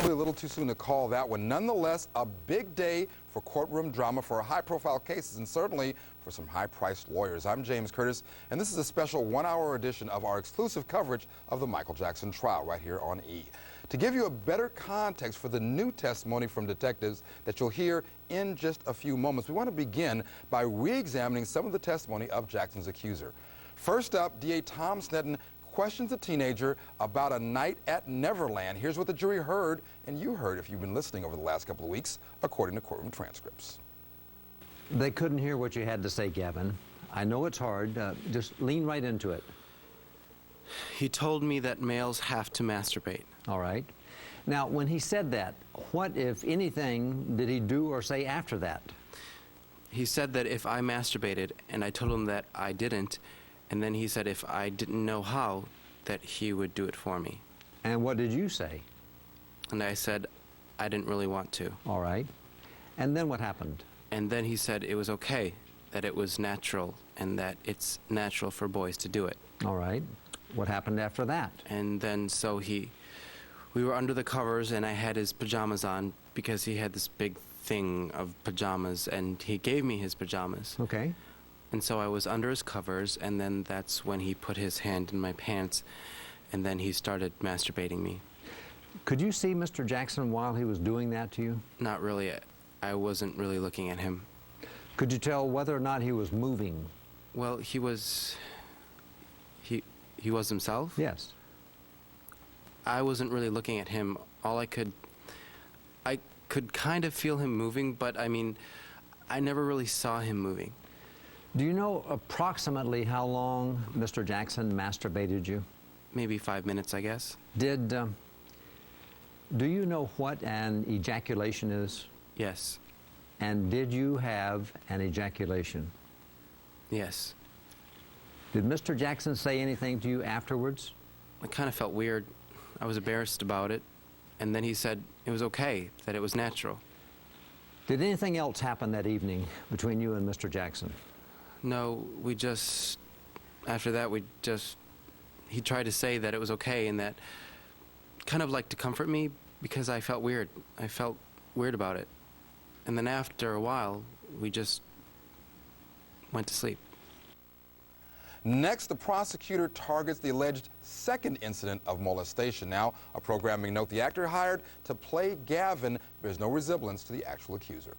Probably a little too soon to call that one. Nonetheless, a big day for courtroom drama for high-profile cases and certainly for some high-priced lawyers. I'm James Curtis, and this is a special one-hour edition of our exclusive coverage of the Michael Jackson trial right here on E! To give you a better context for the new testimony from detectives that you'll hear in just a few moments, we want to begin by re-examining some of the testimony of Jackson's accuser. First up, DA Tom Sneddon questions a teenager about a night at Neverland. Here's what the jury heard, and you heard if you've been listening over the last couple of weeks, according to courtroom transcripts. They couldn't hear what you had to say, Gavin. I know it's hard. Just lean right into it. He told me that males have to masturbate. All right. Now, when he said that, what, if anything, did he do or say after that? He said that if I masturbated, and I told him that I didn't, and then he said if I didn't know how, that he would do it for me. And what did you say? And I said I didn't really want to. All right. And then what happened? And then he said it was okay, that it was natural, and that it's natural for boys to do it. All right. What happened after that? And then so we were under the covers, and I had his pajamas on because he had this big thing of pajamas, and he gave me his pajamas. Okay. And so I was under his covers, and then that's when he put his hand in my pants, and then he started masturbating me. Could you see Mr. Jackson while he was doing that to you? Not really. I wasn't really looking at him. Could you tell whether or not he was moving? Well, he was himself? Yes. I wasn't really looking at him. I could kind of feel him moving, but I mean, I never really saw him moving. Do you know approximately how long Mr. Jackson masturbated you? Maybe 5 minutes, I guess. Do you know what an ejaculation is? Yes. And did you have an ejaculation? Yes. Did Mr. Jackson say anything to you afterwards? I kind of felt weird. I was embarrassed about it. And then he said it was okay, that it was natural. Did anything else happen that evening between you and Mr. Jackson? No, after that, he tried to say that it was okay, and that kind of like to comfort me because I felt weird. I felt weird about it. And then after a while, we just went to sleep. Next, the prosecutor targets the alleged second incident of molestation. Now, a programming note, the actor hired to play Gavin bears no resemblance to the actual accuser.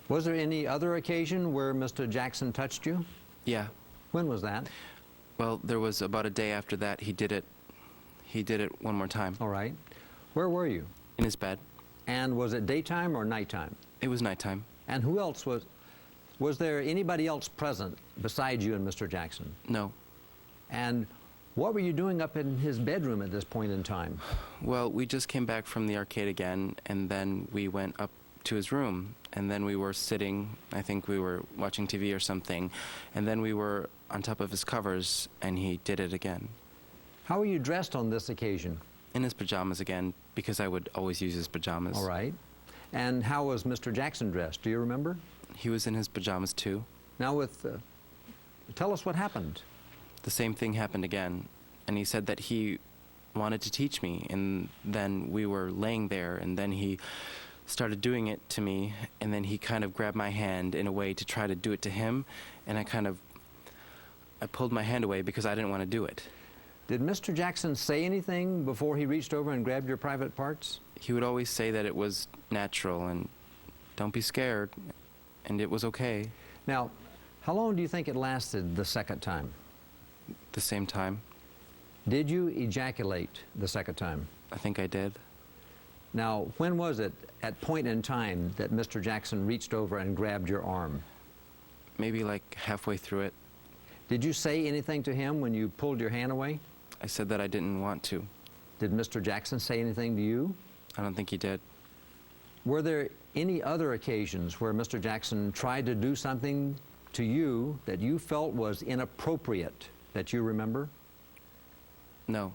Was there any other occasion where Mr. Jackson touched you? Yeah. When was that? Well, there was about a day after that he did it one more time. All right. Where were you? In his bed. And was it daytime or nighttime? It was nighttime. And who else was there anybody else present besides you and Mr. Jackson? No. And what were you doing up in his bedroom at this point in time? Well, we just came back from the arcade again, and then we went up to his room, and then we were sitting, I think we were watching TV or something, and then we were on top of his covers, and he did it again. How were you dressed on this occasion? In his pajamas again, because I would always use his pajamas. All right. And how was Mr. Jackson dressed? Do you remember? He was in his pajamas too. Now tell us what happened. The same thing happened again, and he said that he wanted to teach me, and then we were laying there, and then he started doing it to me, and then he kind of grabbed my hand in a way to try to do it to him, and I pulled my hand away because I didn't want to do it. Did Mr. Jackson say anything before he reached over and grabbed your private parts? He would always say that it was natural and don't be scared, and it was okay. Now, how long do you think it lasted the second time? The same time. Did you ejaculate the second time? I think I did. Now, when was it at point in time that Mr. Jackson reached over and grabbed your arm? Maybe like halfway through it. Did you say anything to him when you pulled your hand away? I said that I didn't want to. Did Mr. Jackson say anything to you? I don't think he did. Were there any other occasions where Mr. Jackson tried to do something to you that you felt was inappropriate that you remember? No.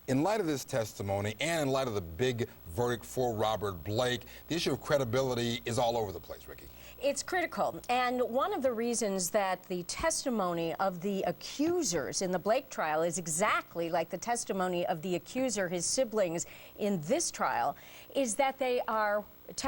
In light of this testimony and in light of the big verdict for Robert Blake, the issue of credibility is all over the place, Ricky. It's critical, and one of the reasons that the testimony of the accusers in the Blake trial is exactly like the testimony of the accuser, his siblings, in this trial, is that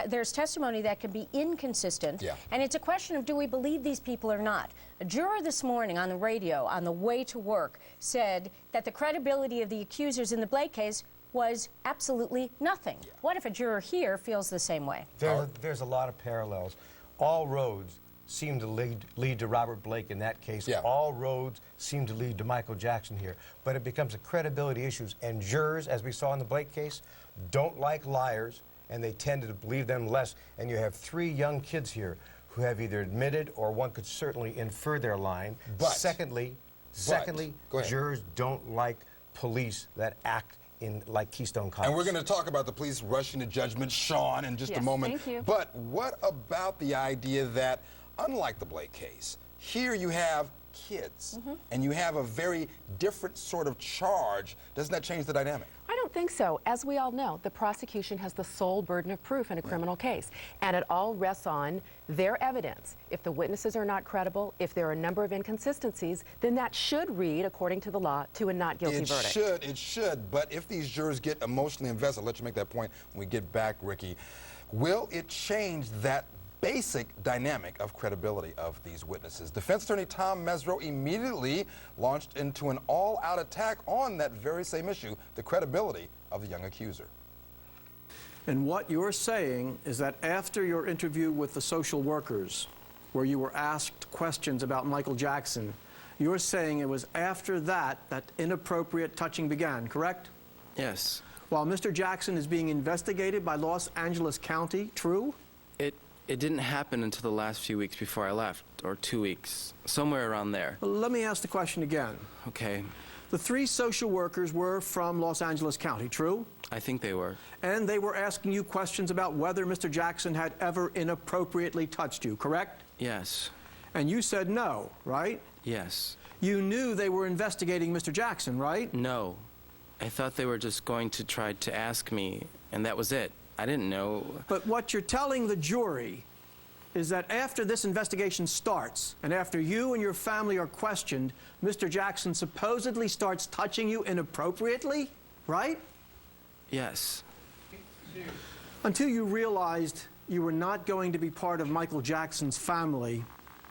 there's testimony that can be inconsistent, and it's a question of do we believe these people or not. A juror this morning on the radio on the way to work said that the credibility of the accusers in the Blake case was absolutely nothing. What if a juror here feels the same way? There's a lot of parallels. All roads seem to lead to Robert Blake in that case. All roads seem to lead to Michael Jackson here. But it becomes a credibility issue. And jurors, as we saw in the Blake case, don't like liars, and they tend to believe them less. And you have 3 young kids here who have either admitted or one could certainly infer their lying. Secondly, jurors don't like police that act like Keystone Cops. And we're going to talk about the police rushing to judgment, Sean, in just a moment. Thank you. But what about the idea that, unlike the Blake case, here you have kids, and you have a very different sort of charge? Doesn't that change the dynamic? I don't think so. As we all know, the prosecution has the sole burden of proof in a criminal case, and it all rests on their evidence. If the witnesses are not credible, if there are a number of inconsistencies, then that should read, according to the law, to a not guilty verdict. It should, but if these jurors get emotionally invested, I'll let you make that point when we get back, Ricky, will it change that basic dynamic of credibility of these witnesses? Defense attorney Tom Mesereau immediately launched into an all-out attack on that very same issue, the credibility of the young accuser. And what you're saying is that after your interview with the social workers, where you were asked questions about Michael Jackson, you're saying it was after that that inappropriate touching began, correct? Yes. While Mr. Jackson is being investigated by Los Angeles County, true? It didn't happen until the last few weeks before I left, or 2 weeks, somewhere around there. Well, let me ask the question again. Okay. The 3 social workers were from Los Angeles County, true? I think they were. And they were asking you questions about whether Mr. Jackson had ever inappropriately touched you, correct? Yes. And you said no, right? Yes. You knew they were investigating Mr. Jackson, right? No. I thought they were just going to try to ask me, and that was it. I didn't know. But what you're telling the jury is that after this investigation starts, and after you and your family are questioned, Mr. Jackson supposedly starts touching you inappropriately, right? Yes. Until you realized you were not going to be part of Michael Jackson's family,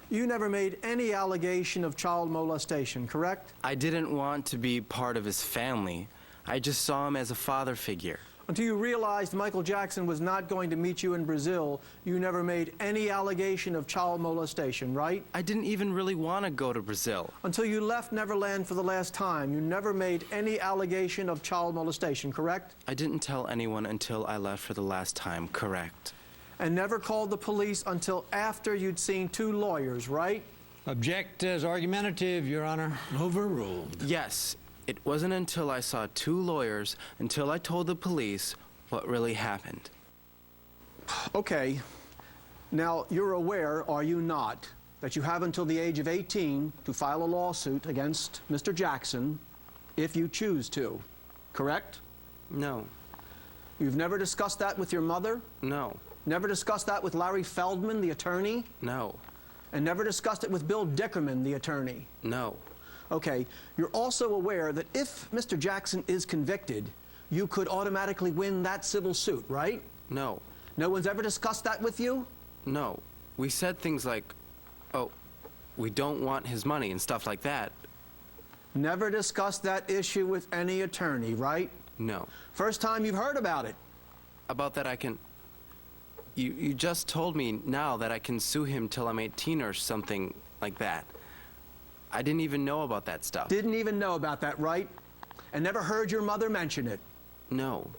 you never made any allegation of child molestation, correct? I didn't want to be part of his family. I just saw him as a father figure. Until you realized Michael Jackson was not going to meet you in Brazil, you never made any allegation of child molestation, right? I didn't even really want to go to Brazil. Until you left Neverland for the last time, you never made any allegation of child molestation, correct? I didn't tell anyone until I left for the last time, correct. And never called the police until after you'd seen 2 lawyers, right? Object as argumentative, Your Honor. Overruled. Yes. It wasn't until I saw 2 lawyers, until I told the police what really happened. Okay. Now, you're aware, are you not, that you have until the age of 18 to file a lawsuit against Mr. Jackson if you choose to, correct? No. You've never discussed that with your mother? No. Never discussed that with Larry Feldman, the attorney? No. And never discussed it with Bill Dickerman, the attorney? No. Okay, you're also aware that if Mr. Jackson is convicted, you could automatically win that civil suit, right? No. No one's ever discussed that with you? No. We said things like, oh, we don't want his money and stuff like that. Never discussed that issue with any attorney, right? No. First time you've heard about it. About that I can... You just told me now that I can sue him till I'm 18 or something like that. I didn't even know about that stuff. Didn't even know about that, right? And never heard your mother mention it. No.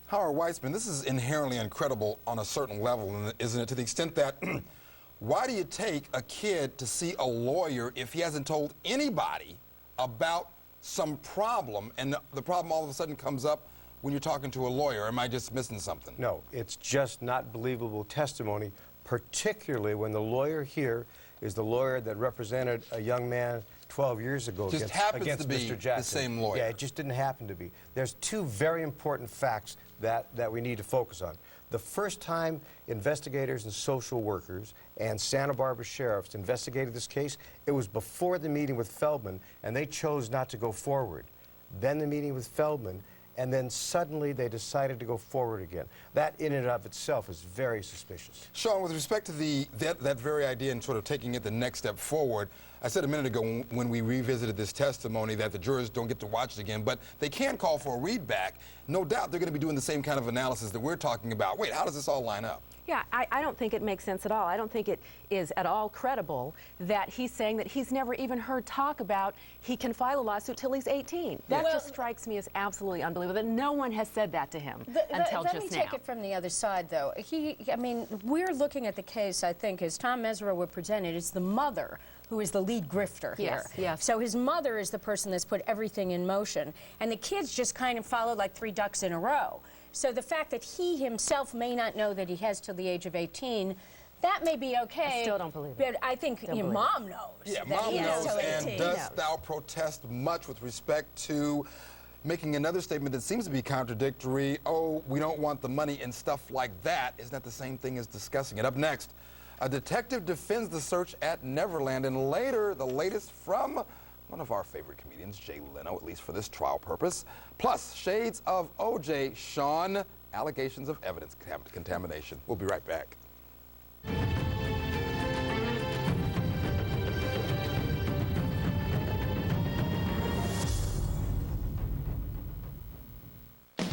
Howard Weitzman, this is inherently incredible on a certain level, isn't it? To the extent that, why do you take a kid to see a lawyer if he hasn't told anybody about some problem, and the problem all of a sudden comes up when you're talking to a lawyer? Am I just missing something? No, it's just not believable testimony, particularly when the lawyer here is the lawyer that represented a young man 12 years ago Just against, happens against to be Mr. the Jackson. same lawyer. Yeah, it just didn't happen to be. There's two very important facts that we need to focus on. The first time investigators and social workers and Santa Barbara sheriffs investigated this case, it was before the meeting with Feldman, and they chose not to go forward. Then the meeting with Feldman, and then suddenly they decided to go forward again. That in and of itself is very suspicious. Sean, with respect to that very idea and sort of taking it the next step forward, I said a minute ago when we revisited this testimony that the jurors don't get to watch it again, but they can call for a readback. No doubt they're going to be doing the same kind of analysis that we're talking about. Wait, how does this all line up? Yeah, I don't think it makes sense at all. I don't think it is at all credible that he's saying that he's never even heard talk about he can file a lawsuit till he's 18. That just strikes me as absolutely unbelievable that no one has said that to him until just now. Let me take it from the other side, though. I mean, we're looking at the case, I think, as Tom Mesereau would present it, it's the mother who is the lead grifter here. Yes, yes. So his mother is the person that's put everything in motion, and the kids just kind of followed like 3 ducks in a row. So the fact that he himself may not know that he has till the age of 18, that may be okay. I still don't believe it. But I think Mom knows. Yeah, that Mom he has knows. till 18. And does thou protest much with respect to making another statement that seems to be contradictory? Oh, we don't want the money and stuff like that. Isn't that the same thing as discussing it? Up next, a detective defends the search at Neverland, and later, the latest from one of our favorite comedians, Jay Leno, at least for this trial purpose. Plus, shades of O.J. Sean, allegations of evidence contamination. We'll be right back.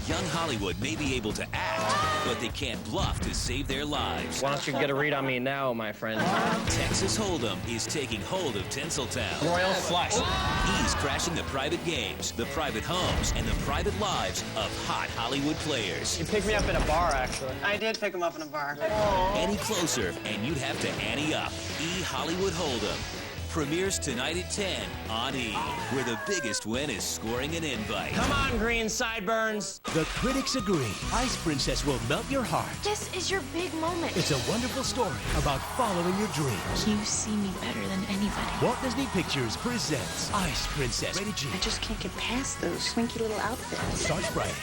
Young Hollywood may be able to act, but they can't bluff to save their lives. Why don't you get a read on me now, my friend? Texas Hold'em is taking hold of Tinseltown. Royal flush. He's crashing the private games, the private homes, and the private lives of hot Hollywood players. You picked me up in a bar, actually. I did pick him up in a bar. Any closer, and you'd have to ante up. E! Hollywood Hold'em premieres tonight at 10 on E! Where the biggest win is scoring an invite. Come on, green sideburns. The critics agree. Ice Princess will melt your heart. This is your big moment. It's a wonderful story about following your dreams. You see me better than anybody. Walt Disney Pictures presents Ice Princess. Rated G. I just can't get past those swanky little outfits. Starts Friday.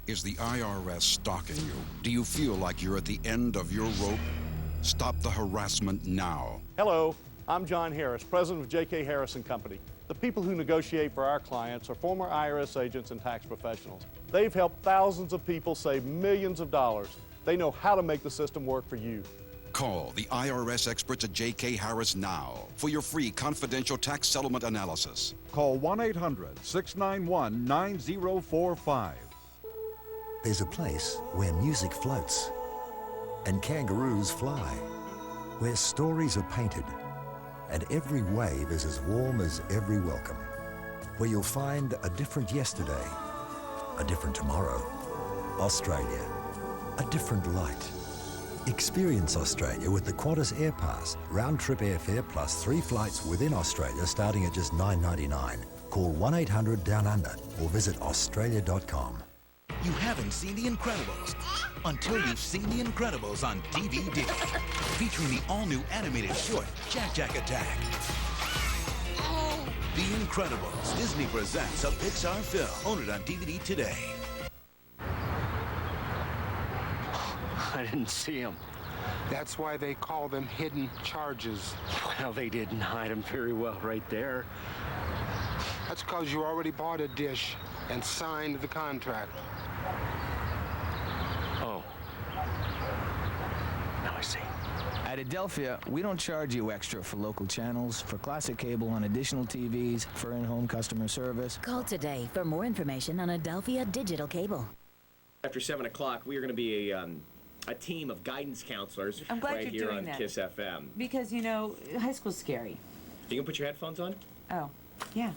Is the IRS stalking you? Do you feel like you're at the end of your rope? Stop the harassment now. Hello, I'm John Harris, president of J.K. Harris & Company. The people who negotiate for our clients are former IRS agents and tax professionals. They've helped thousands of people save millions of dollars. They know how to make the system work for you. Call the IRS experts at J.K. Harris now for your free confidential tax settlement analysis. Call 1-800-691-9045. There's a place where music floats and kangaroos fly, where stories are painted and every wave is as warm as every welcome, where you'll find a different yesterday, a different tomorrow. Australia, a different light. Experience Australia with the Qantas Air Pass, round-trip airfare plus 3 flights within Australia starting at just $9.99. Call 1-800-DOWN-UNDER or visit australia.com. You haven't seen The Incredibles until you've seen The Incredibles on DVD. Featuring the all-new animated short, Jack Attack. The Incredibles. Disney presents a Pixar film. Own it on DVD today. I didn't see him. That's why they call them hidden charges. Well, they didn't hide them very well right there. That's because you already bought a dish and signed the contract. Oh. Now I see. At Adelphia, we don't charge you extra for local channels, for classic cable on additional TVs, for in-home customer service. Call today for more information on Adelphia Digital Cable. After 7 o'clock, we are going to be a team of guidance counselors I'm glad right you're here doing on that. KISS FM. Because, you know, high school's scary. You can put your headphones on? Oh, yeah.